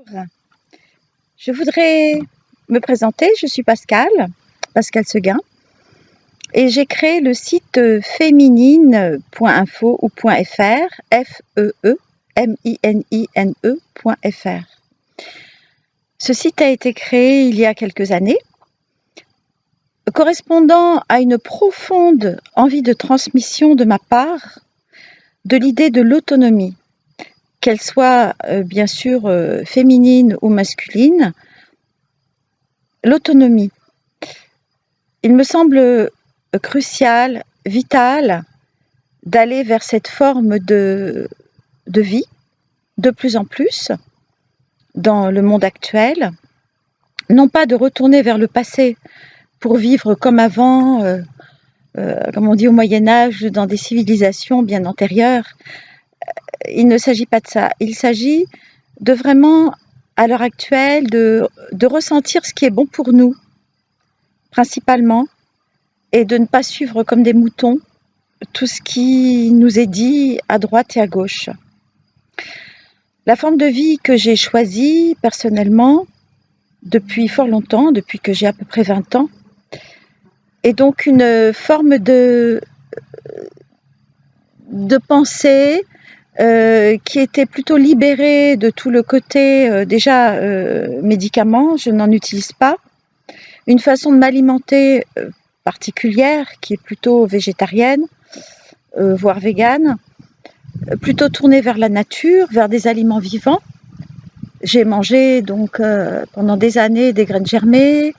Bonjour. Je voudrais me présenter, je suis Pascal Seguin, et j'ai créé le site féminine.info ou .fr, FEEMININE.fr. Ce site a été créé il y a quelques années, correspondant à une profonde envie de transmission de ma part de l'idée de l'autonomie, qu'elle soit bien sûr féminine ou masculine. L'autonomie. Il me semble crucial, vital, d'aller vers cette forme de vie, de plus en plus, dans le monde actuel. Non pas de retourner vers le passé pour vivre comme avant, comme on dit au Moyen-Âge, dans des civilisations bien antérieures. Il ne s'agit pas de ça. Il s'agit de vraiment, à l'heure actuelle, de ressentir ce qui est bon pour nous, principalement, et de ne pas suivre comme des moutons tout ce qui nous est dit à droite et à gauche. La forme de vie que j'ai choisie personnellement depuis fort longtemps, depuis que j'ai à peu près 20 ans, est donc une forme de pensée qui était plutôt libérée de tout le côté médicaments, je n'en utilise pas, une façon de m'alimenter particulière qui est plutôt végétarienne, voire végane, plutôt tournée vers la nature, vers des aliments vivants. J'ai mangé donc pendant des années des graines germées,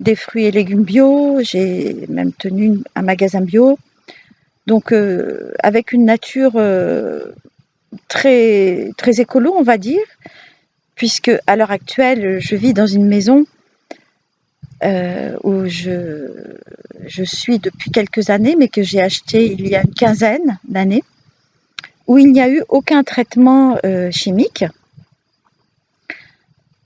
des fruits et légumes bio, j'ai même tenu un magasin bio, donc avec une nature très, très écolo, on va dire, puisque à l'heure actuelle, je vis dans une maison où je suis depuis quelques années, mais que j'ai acheté il y a une quinzaine d'années, où il n'y a eu aucun traitement chimique,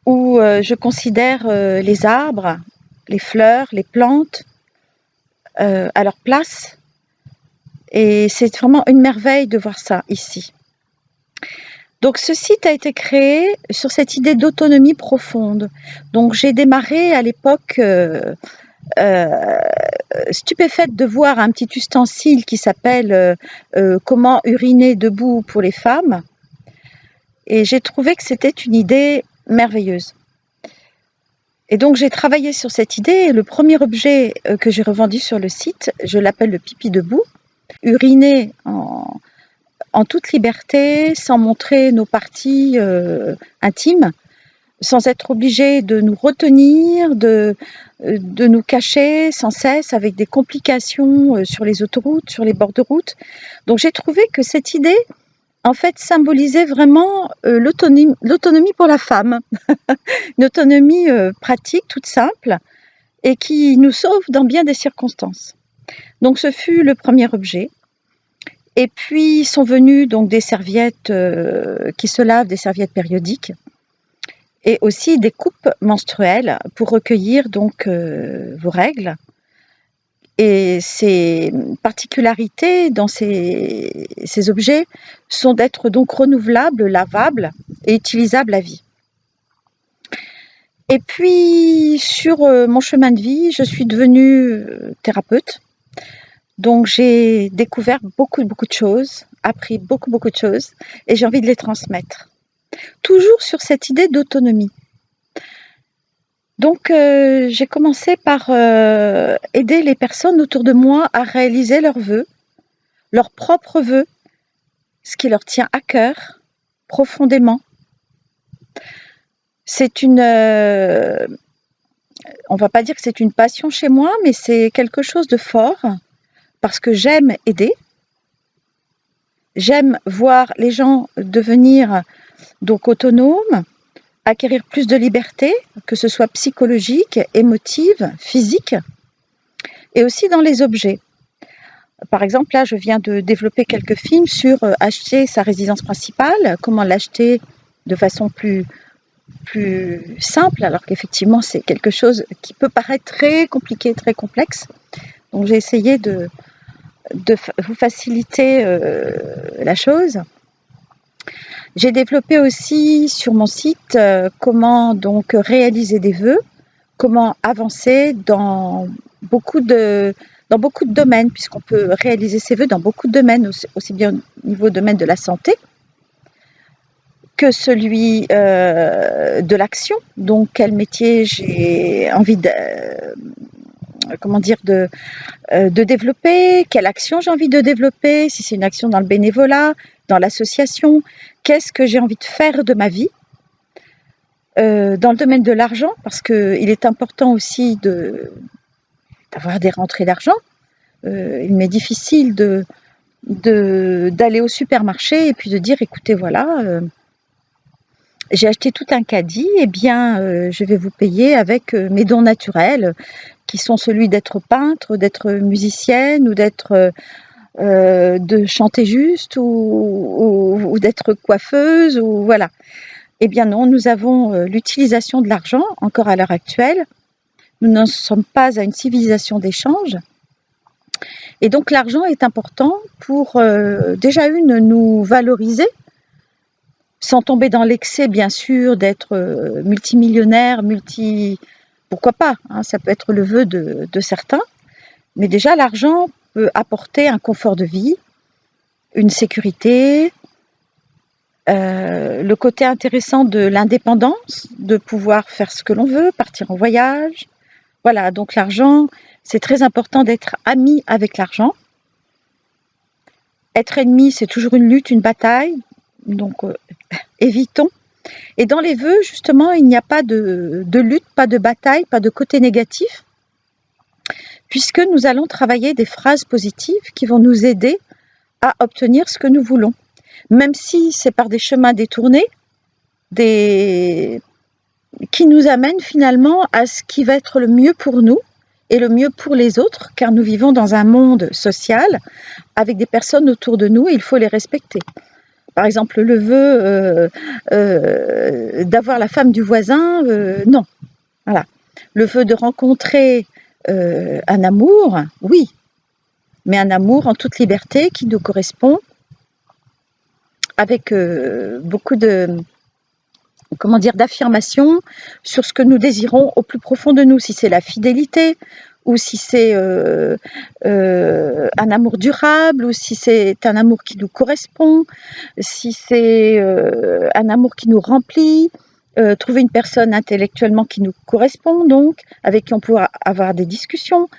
où je considère les arbres, les fleurs, les plantes à leur place. Et c'est vraiment une merveille de voir ça ici. Donc ce site a été créé sur cette idée d'autonomie profonde. Donc j'ai démarré à l'époque stupéfaite de voir un petit ustensile qui s'appelle comment uriner debout pour les femmes. Et j'ai trouvé que c'était une idée merveilleuse. Et donc j'ai travaillé sur cette idée et le premier objet que j'ai revendu sur le site, je l'appelle le pipi debout, uriner en toute liberté, sans montrer nos parties intimes, sans être obligé de nous retenir, de nous cacher sans cesse avec des complications sur les autoroutes, sur les bords de route. Donc j'ai trouvé que cette idée en fait symbolisait vraiment l'autonomie pour la femme, une autonomie pratique, toute simple, et qui nous sauve dans bien des circonstances. Donc ce fut le premier objet. Et puis sont venues donc des serviettes qui se lavent, des serviettes périodiques, et aussi des coupes menstruelles pour recueillir donc vos règles. Et ces particularités dans ces objets sont d'être donc renouvelables, lavables et utilisables à vie. Et puis sur mon chemin de vie, je suis devenue thérapeute. Donc j'ai découvert beaucoup de choses, appris beaucoup de choses, et j'ai envie de les transmettre. Toujours sur cette idée d'autonomie. Donc j'ai commencé par aider les personnes autour de moi à réaliser leurs vœux, leurs propres vœux, ce qui leur tient à cœur profondément. C'est on va pas dire que c'est une passion chez moi, mais c'est quelque chose de fort parce que j'aime aider. J'aime voir les gens devenir donc autonomes, acquérir plus de liberté, que ce soit psychologique, émotive, physique, et aussi dans les objets. Par exemple, là, je viens de développer quelques films sur acheter sa résidence principale, comment l'acheter de façon plus simple, alors qu'effectivement, c'est quelque chose qui peut paraître très compliqué, très complexe. Donc, j'ai essayé de vous faciliter la chose. J'ai développé aussi sur mon site comment donc réaliser des vœux, comment avancer dans beaucoup de domaines, puisqu'on peut réaliser ses vœux dans beaucoup de domaines, aussi bien au niveau domaine de la santé que celui de l'action. Donc, quel métier j'ai envie de développer, quelle action j'ai envie de développer, si c'est une action dans le bénévolat, dans l'association, qu'est-ce que j'ai envie de faire de ma vie. Dans le domaine de l'argent, parce qu'il est important aussi d'avoir des rentrées d'argent. Il m'est difficile d'aller au supermarché et puis de dire écoutez voilà, j'ai acheté tout un caddie, eh bien je vais vous payer avec mes dons naturels qui sont celui d'être peintre, d'être musicienne ou de chanter juste ou d'être coiffeuse ou voilà. Eh bien non, nous avons l'utilisation de l'argent encore à l'heure actuelle. Nous n'en sommes pas à une civilisation d'échange. Et donc l'argent est important pour déjà nous valoriser, sans tomber dans l'excès bien sûr d'être multimillionnaire, pourquoi pas, hein, ça peut être le vœu de certains, mais déjà l'argent peut apporter un confort de vie, une sécurité, le côté intéressant de l'indépendance, de pouvoir faire ce que l'on veut, partir en voyage. Voilà, donc l'argent, c'est très important d'être ami avec l'argent. Être ennemi, c'est toujours une lutte, une bataille, donc évitons. Et dans les vœux, justement, il n'y a pas de lutte, pas de bataille, pas de côté négatif, puisque nous allons travailler des phrases positives qui vont nous aider à obtenir ce que nous voulons. Même si c'est par des chemins détournés, qui nous amènent finalement à ce qui va être le mieux pour nous et le mieux pour les autres, car nous vivons dans un monde social avec des personnes autour de nous et il faut les respecter. Par exemple, le vœu d'avoir la femme du voisin, non. Voilà. Le vœu de rencontrer un amour, oui, mais un amour en toute liberté qui nous correspond avec beaucoup d'affirmation sur ce que nous désirons au plus profond de nous, si c'est la fidélité, ou si c'est un amour durable, ou si c'est un amour qui nous correspond, si c'est un amour qui nous remplit, trouver une personne intellectuellement qui nous correspond, donc, avec qui on pourra avoir des discussions,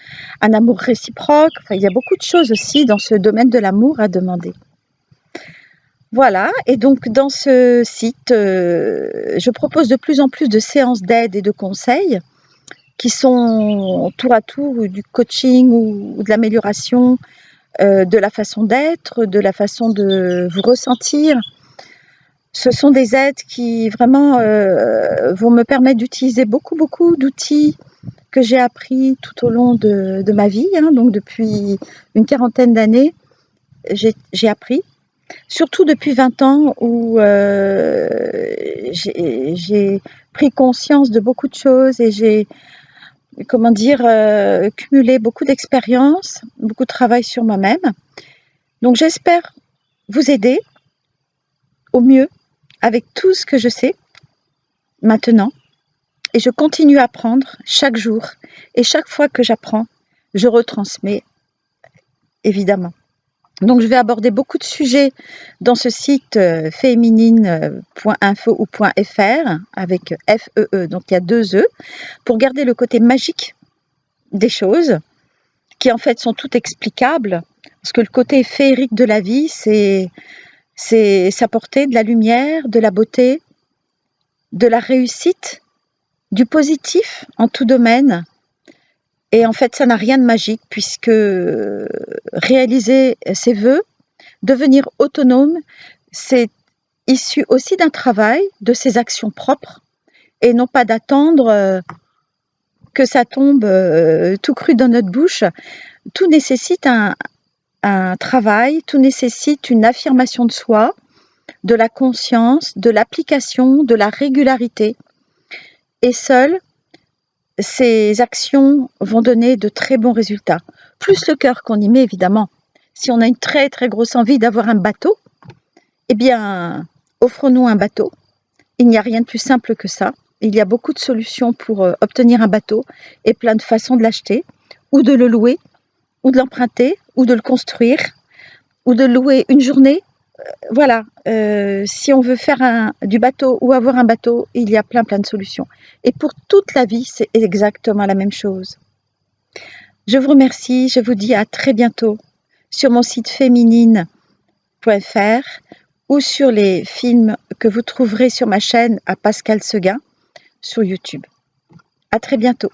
un amour réciproque, enfin, il y a beaucoup de choses aussi dans ce domaine de l'amour à demander. Voilà, et donc dans ce site, je propose de plus en plus de séances d'aide et de conseils qui sont tour à tour du coaching ou de l'amélioration de la façon d'être, de la façon de vous ressentir. Ce sont des aides qui vraiment vont me permettre d'utiliser beaucoup d'outils que j'ai appris tout au long de ma vie, hein, donc depuis une quarantaine d'années, j'ai appris. Surtout depuis 20 ans où j'ai pris conscience de beaucoup de choses et j'ai, cumulé beaucoup d'expériences, beaucoup de travail sur moi-même. Donc j'espère vous aider au mieux avec tout ce que je sais maintenant. Et je continue à apprendre chaque jour. Et chaque fois que j'apprends, je retransmets, évidemment. Donc, je vais aborder beaucoup de sujets dans ce site féminine.info ou .fr avec FEE, donc il y a 2 E, pour garder le côté magique des choses qui en fait sont toutes explicables, parce que le côté féerique de la vie, c'est s'apporter de la lumière, de la beauté, de la réussite, du positif en tout domaine. Et en fait, ça n'a rien de magique puisque réaliser ses vœux, devenir autonome, c'est issu aussi d'un travail, de ses actions propres et non pas d'attendre que ça tombe tout cru dans notre bouche. Tout nécessite un travail, tout nécessite une affirmation de soi, de la conscience, de l'application, de la régularité. Et seul, ces actions vont donner de très bons résultats. Plus le cœur qu'on y met, évidemment. Si on a une très grosse envie d'avoir un bateau, eh bien, Offrons-nous un bateau. Il n'y a rien de plus simple que ça. Il y a beaucoup de solutions pour obtenir un bateau et plein de façons de l'acheter, ou de le louer, ou de l'emprunter, ou de le construire, ou de louer une journée. Voilà, si on veut faire du bateau ou avoir un bateau, il y a plein de solutions. Et pour toute la vie, c'est exactement la même chose. Je vous remercie, je vous dis à très bientôt sur mon site féminine.fr ou sur les films que vous trouverez sur ma chaîne à Pascal Seguin sur YouTube. À très bientôt.